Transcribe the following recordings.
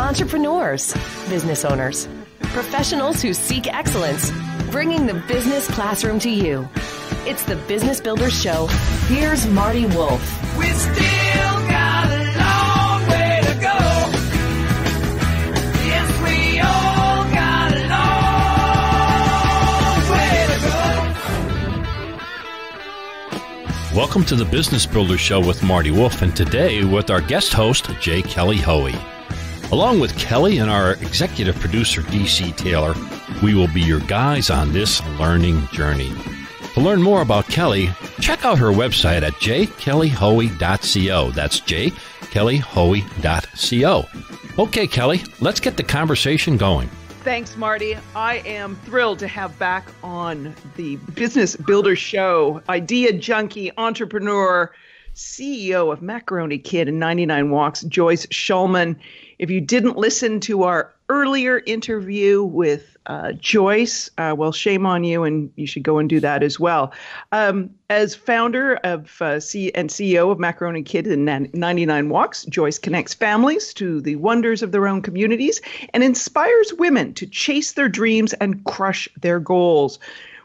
entrepreneurs, business owners, professionals who seek excellence, bringing the business classroom to you. It's the Business Builders Show. Here's Marty Wolf. We still got a long way to go. Yes, we all got a long way to go. Welcome to the Business Builders Show with Marty Wolf, and today with our guest host, J. Kelly Hoey. Along with Kelly and our executive producer, D.C. Taylor, we will be your guides on this learning journey. To learn more about Kelly, check out her website at jkellyhoey.co. That's jkellyhoey.co. Okay, Kelly, let's get the conversation going. Thanks, Marty. I am thrilled to have back on the Business Builders Show, idea junkie, entrepreneur, CEO of Macaroni Kid and 99 Walks, Joyce Shulman. If you didn't listen to our earlier interview with Joyce, well, shame on you, and you should go and do that as well. As founder of and CEO of Macaroni Kid and 99 Walks, Joyce connects families to the wonders of their own communities and inspires women to chase their dreams and crush their goals.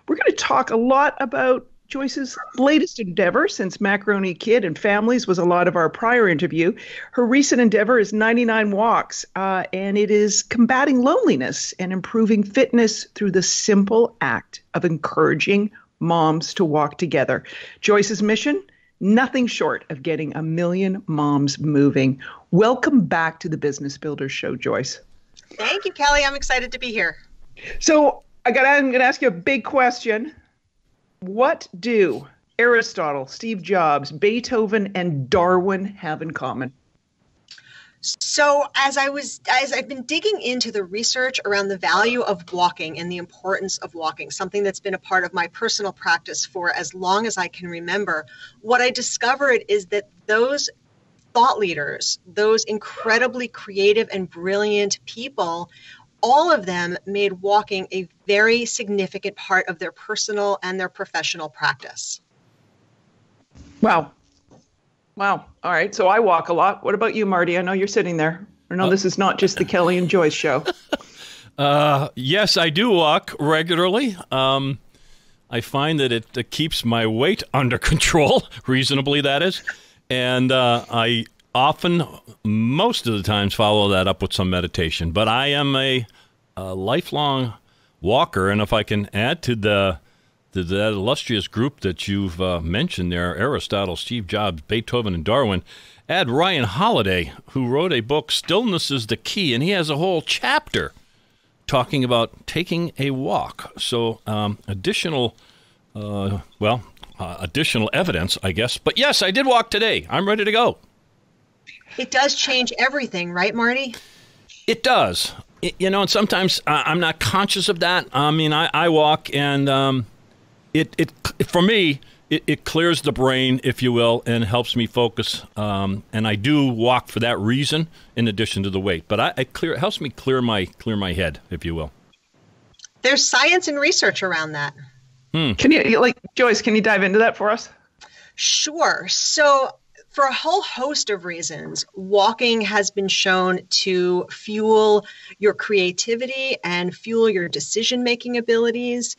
We're going to talk a lot about Joyce's latest endeavor, since Macaroni Kid and Families was a lot of our prior interview. Her recent endeavor is 99 Walks, and it is combating loneliness and improving fitness through the simple act of encouraging moms to walk together. Joyce's mission? Nothing short of getting 1 million moms moving. Welcome back to the Business Builders Show, Joyce. Thank you, Kelly. I'm excited to be here. So I'm going to ask you a big question. What do Aristotle, Steve Jobs, Beethoven, and Darwin have in common? So as I've been digging into the research around the value of walking and the importance of walking, something that's been a part of my personal practice for as long as I can remember, what I discovered is that those thought leaders, those incredibly creative and brilliant people, all of them made walking a very significant part of their personal and their professional practice. Wow. All right. So I walk a lot. What about you, Marty? I know you're sitting there. I know this is not just the Kelly and Joyce show. Yes, I do walk regularly. I find that it keeps my weight under control, reasonably that is. And I often, most of the times, follow that up with some meditation. But I am a lifelong walker, and if I can add to that illustrious group that you've mentioned there, Aristotle, Steve Jobs, Beethoven, and Darwin, add Ryan Holiday, who wrote a book, Stillness is the Key, and he has a whole chapter talking about taking a walk. So additional evidence, I guess. But yes, I did walk today. I'm ready to go. It does change everything, right, Marty? It does. And sometimes I'm not conscious of that. I mean, I walk, and it for me, it clears the brain, if you will, and helps me focus. And I do walk for that reason, in addition to the weight. But it helps me clear my head, if you will. There's science and research around that. Can you, Joyce, can you dive into that for us? Sure. So for a whole host of reasons, walking has been shown to fuel your creativity and fuel your decision-making abilities.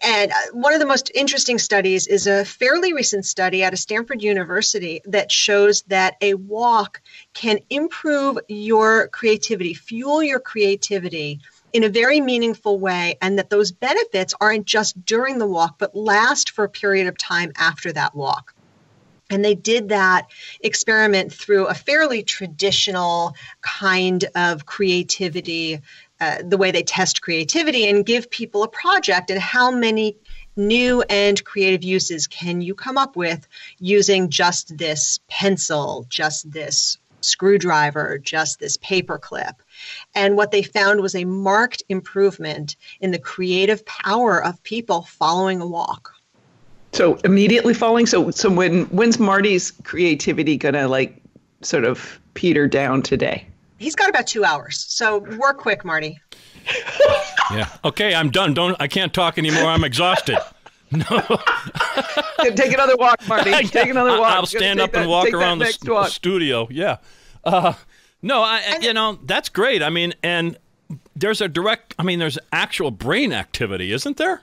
And one of the most interesting studies is a fairly recent study out of Stanford University that shows that a walk can improve your creativity, fuel your creativity in a very meaningful way, and that those benefits aren't just during the walk, but last for a period of time after that walk. And they did that experiment through a fairly traditional kind of creativity, the way they test creativity and give people a project and how many new and creative uses can you come up with using just this pencil, just this screwdriver, just this paperclip. And what they found was a marked improvement in the creative power of people following a walk. So immediately falling. So when's Marty's creativity gonna sort of peter down today? He's got about 2 hours. So work quick, Marty. Yeah. Okay, I'm done. I can't talk anymore. I'm exhausted. No. Take another walk, Marty. Take another walk. I'll stand up and walk around the studio. Yeah. No, that's great. I mean, and there's there's actual brain activity, isn't there?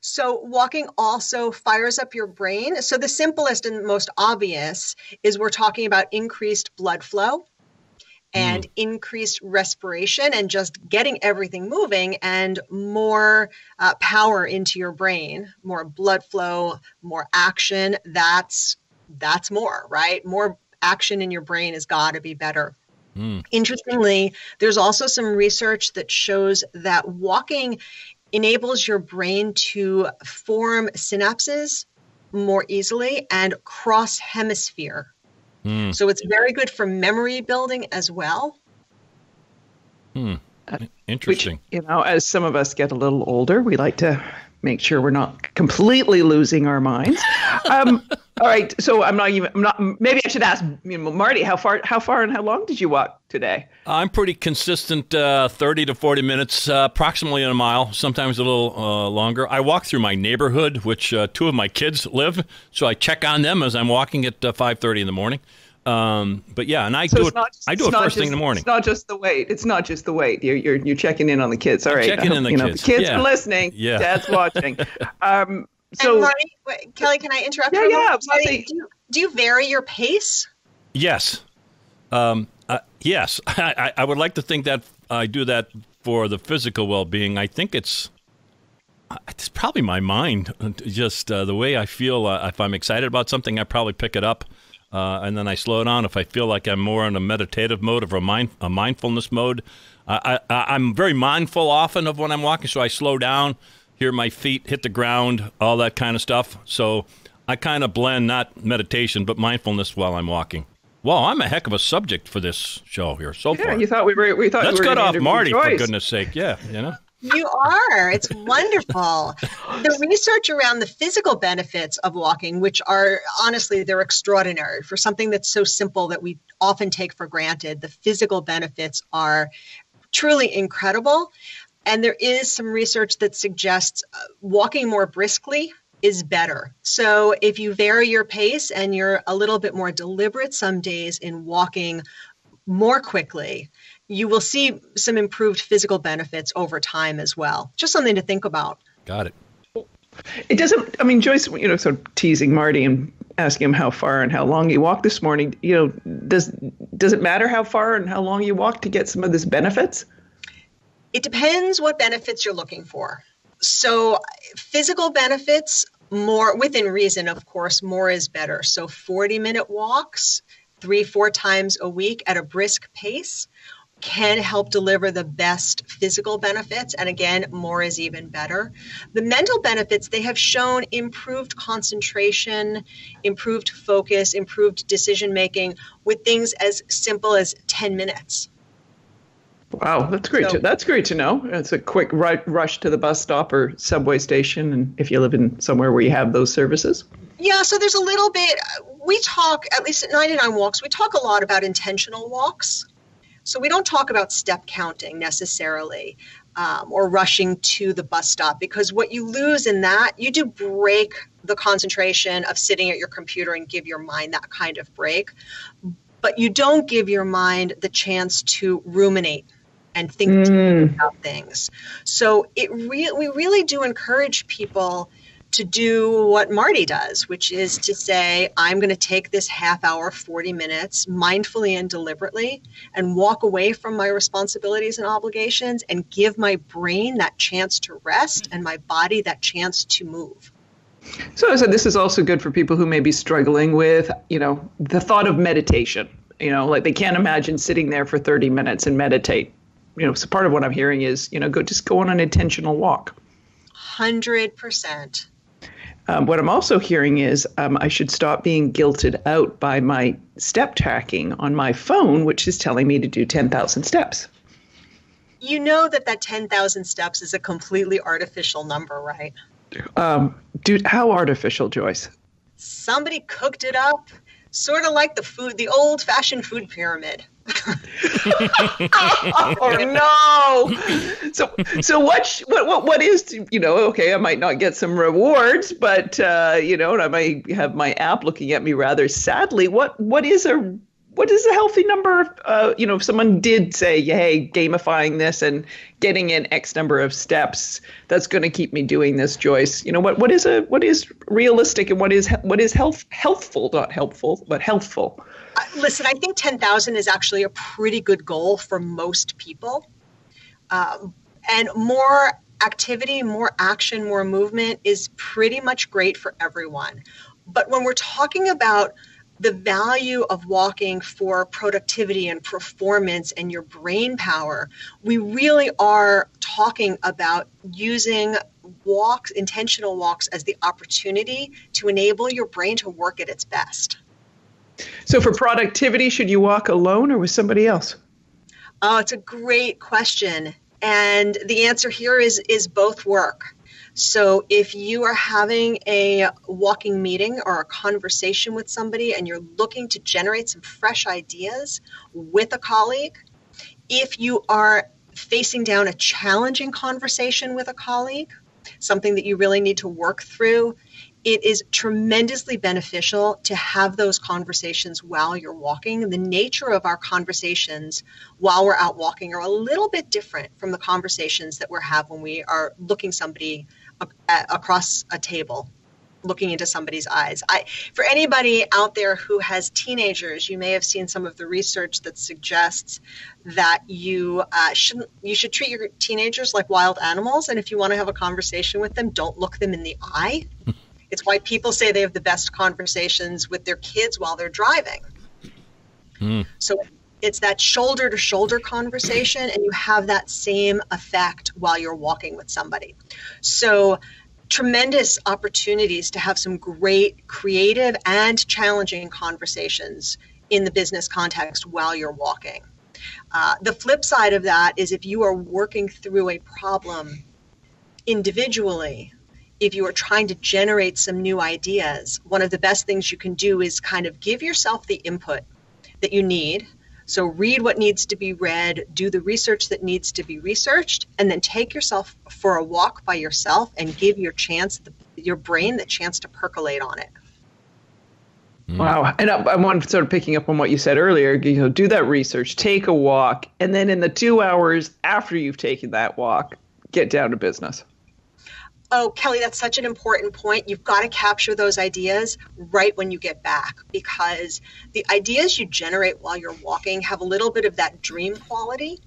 So walking also fires up your brain. So the simplest and most obvious is we're talking about increased blood flow and increased respiration and just getting everything moving and more power into your brain, more blood flow, more action. That's more, right? More action in your brain has got to be better. Interestingly, there's also some research that shows that walking enables your brain to form synapses more easily and cross hemisphere. So it's very good for memory building as well. Interesting. Which, as some of us get a little older, we like to make sure we're not completely losing our minds. All right. So maybe I should ask, Marty, how far and how long did you walk today? I'm pretty consistent, 30 to 40 minutes, approximately a mile, sometimes a little longer. I walk through my neighborhood, which two of my kids live, so I check on them as I'm walking at 5:30 in the morning. But yeah, and I do it first thing in the morning. It's not just the weight. It's not just the weight. You're checking in on the kids. All right. Checking in the kids. The kids are listening. Yeah. Dad's watching. So, Marty, Kelly, can I interrupt? Yeah. Marty, do you vary your pace? Yes. Yes. I would like to think that I do that for the physical well-being. I think it's probably my mind, just the way I feel. If I'm excited about something, I probably pick it up. And then I slow down. If I feel like I'm more in a meditative mode or a mindfulness mode, I'm very mindful often of when I'm walking, so I slow down, hear my feet hit the ground, all that kind of stuff. So I kind of blend not meditation, but mindfulness while I'm walking. Well, I'm a heck of a subject for this show here so far. Yeah, you thought we thought Let's you were cut off Marty, Joyce. for goodness sake. Yeah, You are. It's wonderful. The research around the physical benefits of walking, which are honestly, they're extraordinary for something that's so simple that we often take for granted. The physical benefits are truly incredible. And there is some research that suggests walking more briskly is better. So if you vary your pace and you're a little bit more deliberate some days in walking more quickly, you will see some improved physical benefits over time as well. Just something to think about. Got it. It doesn't, Joyce, sort of teasing Marty and asking him how far and how long he walked this morning. Does it matter how far and how long you walk to get some of these benefits? It depends what benefits you're looking for. So physical benefits, more within reason, of course, more is better. So 40-minute walks 3-4 times a week at a brisk pace can help deliver the best physical benefits. And again, more is even better. The mental benefits, they have shown improved concentration, improved focus, improved decision-making with things as simple as 10 minutes. Wow, that's great. That's great to know. It's a quick rush to the bus stop or subway station, and if you live in somewhere where you have those services. Yeah, so there's a little bit. We talk, at least at 99 Walks, we talk a lot about intentional walks. So we don't talk about step counting necessarily or rushing to the bus stop, because what you lose in that, you do break the concentration of sitting at your computer and give your mind that kind of break. But you don't give your mind the chance to ruminate and think about things. So we really do encourage people to do what Marty does, which is to say, I'm going to take this half hour, 40 minutes, mindfully and deliberately, and walk away from my responsibilities and obligations and give my brain that chance to rest and my body that chance to move. So I said this is also good for people who may be struggling with, the thought of meditation. Like they can't imagine sitting there for 30 minutes and meditate. So part of what I'm hearing is, go on an intentional walk. 100%. What I'm also hearing is I should stop being guilted out by my step tracking on my phone, which is telling me to do 10,000 steps. You know that 10,000 steps is a completely artificial number, right? Dude, how artificial, Joyce? Somebody cooked it up, sort of like the old-fashioned food pyramid. Oh no! So what is okay? I might not get some rewards, but and I might have my app looking at me rather sadly. What is a what is a healthy number? If someone did say, hey, gamifying this and getting in X number of steps, that's going to keep me doing this, Joyce. What is realistic and what is healthful, not helpful, but healthful? Listen, I think 10,000 is actually a pretty good goal for most people. And more activity, more action, more movement is pretty much great for everyone. But when we're talking about the value of walking for productivity and performance and your brain power, we really are talking about using walks, intentional walks, as the opportunity to enable your brain to work at its best. So for productivity, should you walk alone or with somebody else? Oh, it's a great question. And the answer here is both work. So if you are having a walking meeting or a conversation with somebody and you're looking to generate some fresh ideas with a colleague, if you are facing down a challenging conversation with a colleague, something that you really need to work through, it is tremendously beneficial to have those conversations while you're walking. The nature of our conversations while we're out walking are a little bit different from the conversations that we have when we are looking somebody across a table, looking into somebody's eyes. For anybody out there who has teenagers, you may have seen some of the research that suggests that you should treat your teenagers like wild animals. And if you want to have a conversation with them, don't look them in the eye. It's why people say they have the best conversations with their kids while they're driving. So it's that shoulder to shoulder conversation, and you have that same effect while you're walking with somebody. So tremendous opportunities to have some great creative and challenging conversations in the business context while you're walking. The flip side of that is if you are working through a problem individually, if you are trying to generate some new ideas, one of the best things you can do is kind of give yourself the input that you need. So read what needs to be read, do the research that needs to be researched, and then take yourself for a walk by yourself and give your brain the chance to percolate on it. Wow. And I'm sort of picking up on what you said earlier, do that research, take a walk, and then in the 2 hours after you've taken that walk, get down to business. Oh, Kelly, that's such an important point. You've got to capture those ideas right when you get back, because the ideas you generate while you're walking have a little bit of that dream quality,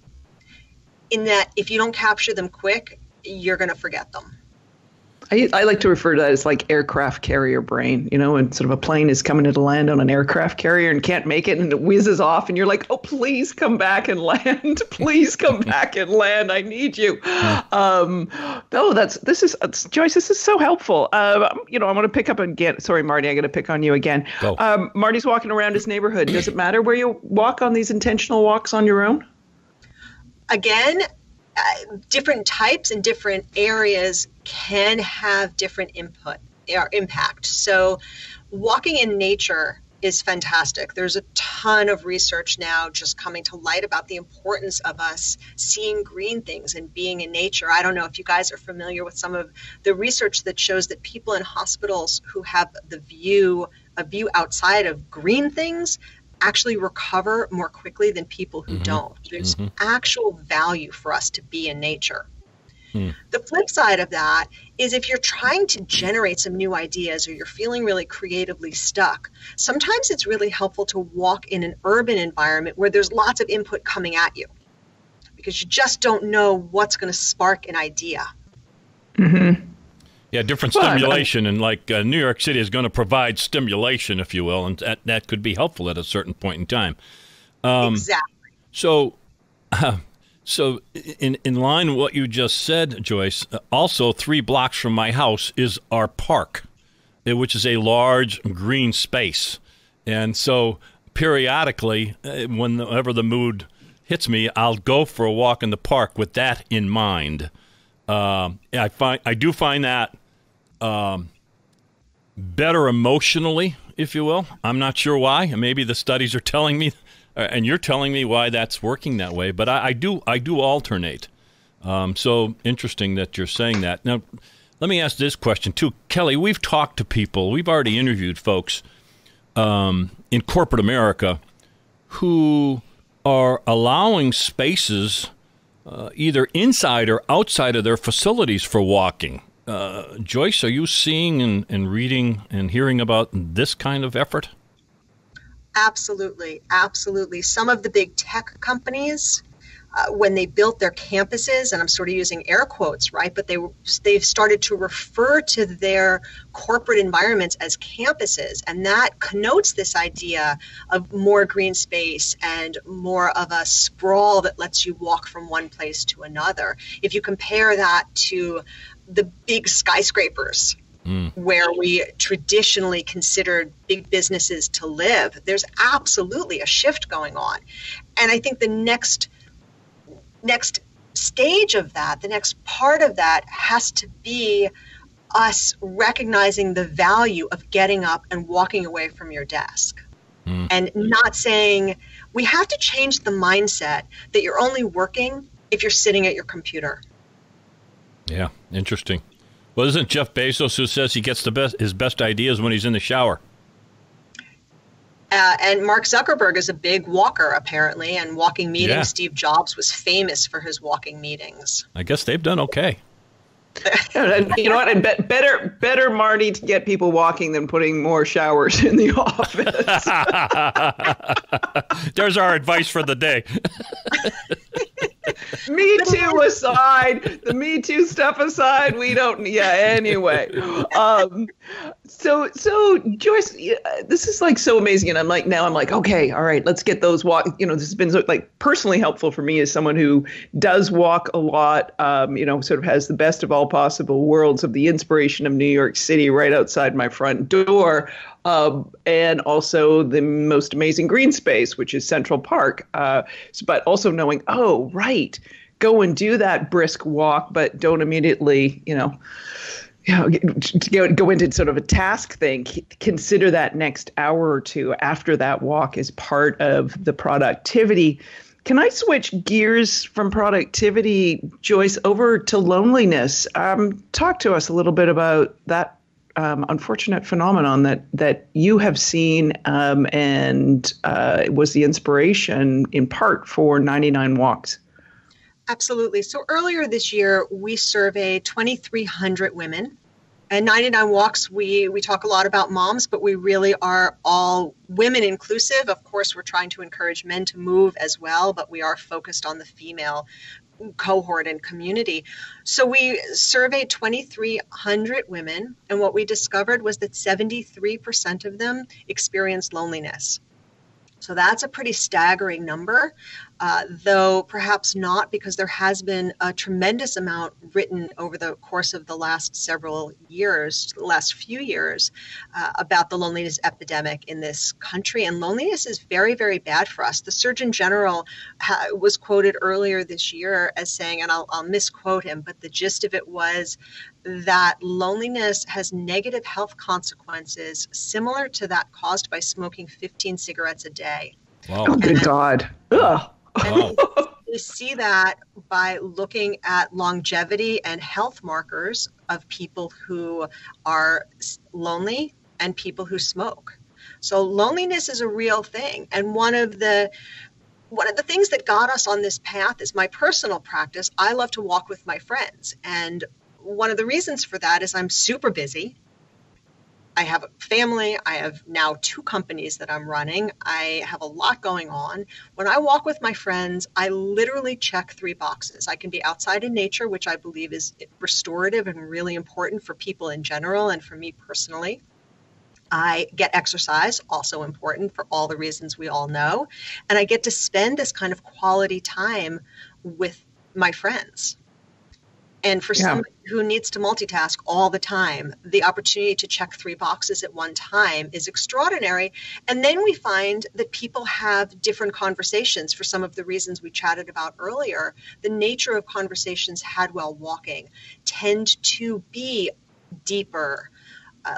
in that if you don't capture them quick, you're going to forget them. I like to refer to that as like aircraft carrier brain, and sort of a plane is coming to land on an aircraft carrier and can't make it and it whizzes off and you're like, oh, please come back and land. Please come back and land. I need you. Joyce, this is so helpful. I want to pick up again. Sorry, Marty, I'm going to pick on you again. Go. Marty's walking around his neighborhood. Does it matter where you walk on these intentional walks on your own? Again, different types and different areas can have different input or impact. So walking in nature is fantastic. There's a ton of research now just coming to light about the importance of us seeing green things and being in nature. I don't know if you guys are familiar with some of the research that shows that people in hospitals who have a view outside of green things actually recover more quickly than people who don't. There's actual value for us to be in nature. The flip side of that is if you're trying to generate some new ideas or you're feeling really creatively stuck, sometimes it's really helpful to walk in an urban environment where there's lots of input coming at you, because you just don't know what's going to spark an idea. Yeah, different stimulation, and like New York City is going to provide stimulation, if you will, and that could be helpful at a certain point in time. Exactly. So in line with what you just said, Joyce, also 3 blocks from my house is our park, which is a large green space. And so periodically, whenever the mood hits me, I'll go for a walk in the park with that in mind. I do find that better emotionally, if you will. I'm not sure why. Maybe the studies are telling me, and you're telling me why that's working that way. But I do alternate. So interesting that you're saying that. Now, let me ask this question too, Kelly. We've talked to people. We've already interviewed folks in corporate America who are allowing spaces either inside or outside of their facilities for walking. Joyce, are you seeing and reading and hearing about this kind of effort? Absolutely. Absolutely. Some of the big tech companies, when they built their campuses, and I'm sort of using air quotes, right? But they've started to refer to their corporate environments as campuses. And that connotes this idea of more green space and more of a sprawl that lets you walk from one place to another. If you compare that to the big skyscrapers, where we traditionally considered big businesses to live, there's absolutely a shift going on. And I think the next stage of that, the next part of that has to be us recognizing the value of getting up and walking away from your desk. And not saying, we have to change the mindset that you're only working if you're sitting at your computer. Yeah, interesting. Well, isn't Jeff Bezos who says he gets his best ideas when he's in the shower? And Mark Zuckerberg is a big walker, apparently, and walking meetings. Yeah. Steve Jobs was famous for his walking meetings. I guess they've done okay. And you know what? And better, Marty, to get people walking than putting more showers in the office. There's our advice for the day. Me Too aside, the Me Too stuff aside, we don't. Yeah. Anyway, so Joyce, this is like so amazing, and I'm like, okay, all right, let's get those walk. You know, this has been so, like personally helpful for me as someone who does walk a lot. Sort of has the best of all possible worlds of the inspiration of New York City right outside my front door. And also the most amazing green space, which is Central Park. But also knowing, oh, right, go and do that brisk walk, but don't immediately, go into sort of a task thing. Consider that next hour or two after that walk as part of the productivity. Can I switch gears from productivity, Joyce, over to loneliness? Talk to us a little bit about that unfortunate phenomenon that you have seen and was the inspiration in part for 99 Walks. Absolutely. So earlier this year, we surveyed 2,300 women. And 99 Walks, we talk a lot about moms, but we really are all women inclusive. Of course, we're trying to encourage men to move as well, but we are focused on the female cohort and community. So we surveyed 2,300 women, and what we discovered was that 73% of them experienced loneliness. So that's a pretty staggering number, though perhaps not, because there has been a tremendous amount written over the course of the last few years, about the loneliness epidemic in this country. And loneliness is very, very bad for us. The Surgeon General was quoted earlier this year as saying, and I'll misquote him, but the gist of it was that loneliness has negative health consequences similar to that caused by smoking 15 cigarettes a day. Wow. Oh, good God. Ugh. And we see that by looking at longevity and health markers of people who are lonely and people who smoke. So loneliness is a real thing. And one of the things that got us on this path is my personal practice. I love to walk with my friends. And one of the reasons for that is I'm super busy. I have a family. I have now 2 companies that I'm running. I have a lot going on. When I walk with my friends, I literally check 3 boxes. I can be outside in nature, which I believe is restorative and really important for people in general and for me personally. I get exercise, also important for all the reasons we all know. And I get to spend this kind of quality time with my friends. And for somebody who needs to multitask all the time, the opportunity to check 3 boxes at one time is extraordinary. And then we find that people have different conversations for some of the reasons we chatted about earlier. The nature of conversations had while walking tend to be deeper,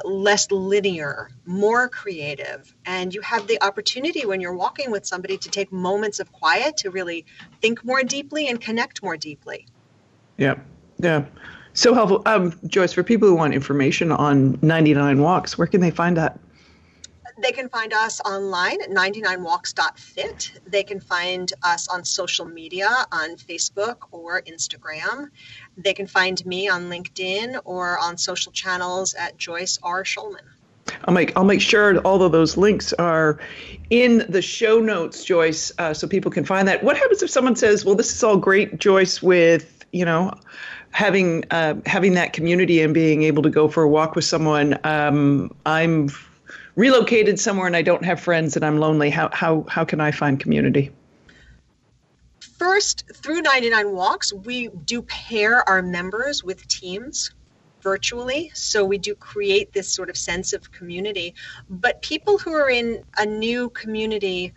less linear, more creative. And you have the opportunity when you're walking with somebody to take moments of quiet to really think more deeply and connect more deeply. Yeah. Yeah. So helpful. Joyce, for people who want information on 99 Walks, where can they find that? They can find us online at 99walks.fit. They can find us on social media on Facebook or Instagram. They can find me on LinkedIn or on social channels at Joyce R. Schulman. I'll make sure all of those links are in the show notes, Joyce, so people can find that. What happens if someone says, well, this is all great, Joyce, with, having that community and being able to go for a walk with someone. I'm relocated somewhere and I don't have friends and I'm lonely. How can I find community? First, through 99 Walks, we do pair our members with teams virtually. So we do create this sort of sense of community. But people who are in a new community,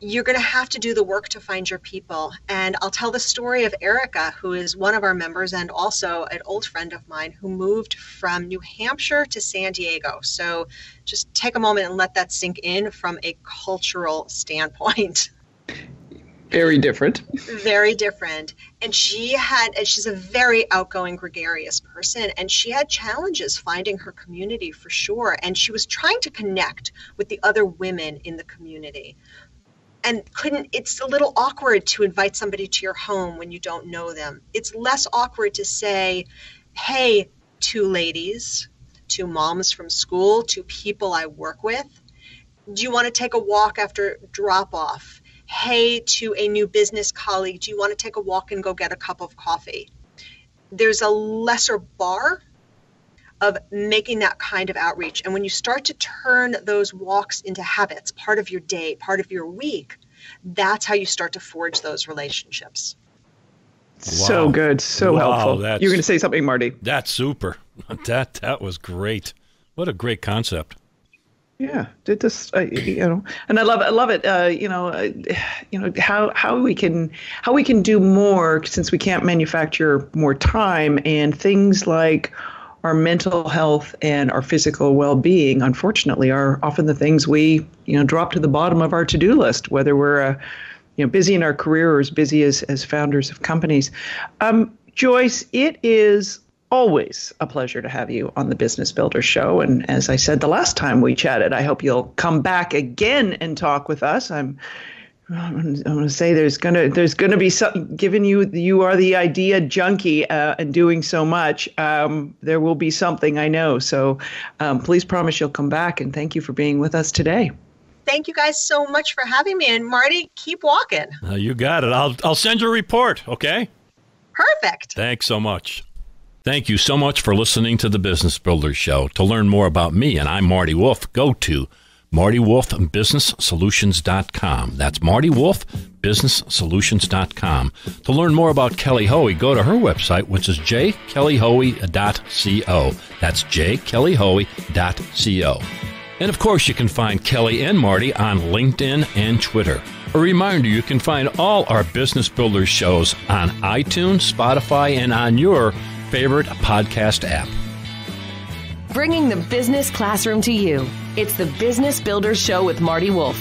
you're going to have to do the work to find your people. And I'll tell the story of Erica, who is one of our members and also an old friend of mine who moved from New Hampshire to San Diego. So just take a moment and let that sink in from a cultural standpoint. Very different. Very different. And she's a very outgoing, gregarious person, and she had challenges finding her community for sure. And she was trying to connect with the other women in the community. And it's a little awkward to invite somebody to your home when you don't know them. It's less awkward to say, hey, two ladies, two moms from school, two people I work with, do you want to take a walk after drop off? Hey, to a new business colleague, do you want to take a walk and go get a cup of coffee? There's a lesser bar of making that kind of outreach. And when you start to turn those walks into habits, part of your day, part of your week, that's how you start to forge those relationships. So Wow. good. So Wow, helpful. that's- You're going to say something, Marty. That's super. That was great. What a great concept. Yeah, it just and I love it. How we can do more since we can't manufacture more time, and things like our mental health and our physical well-being, unfortunately, are often the things we drop to the bottom of our to-do list, whether we're busy in our career or as busy as founders of companies. Joyce, it is always a pleasure to have you on the Business Builder Show. And as I said the last time we chatted, I hope you'll come back again and talk with us. I'm going to say there's going to be something, given you are the idea junkie and doing so much. There will be something, I know. So please promise you'll come back, and thank you for being with us today. Thank you guys so much for having me. And Marty, keep walking. You got it. I'll send you a report, okay? Perfect. Thanks so much. Thank you so much for listening to the Business Builder Show. To learn more about me, and I'm Marty Wolf, go to MartyWolfBusinessSolutions.com. That's MartyWolfBusinessSolutions.com. To learn more about Kelly Hoey, go to her website, which is jkellyhoey.co. That's jkellyhoey.co. And of course, you can find Kelly and Marty on LinkedIn and Twitter. A reminder, you can find all our Business Builders shows on iTunes, Spotify, and on your favorite podcast app. Bringing the business classroom to you. It's the Business Builders Show with Marty Wolf.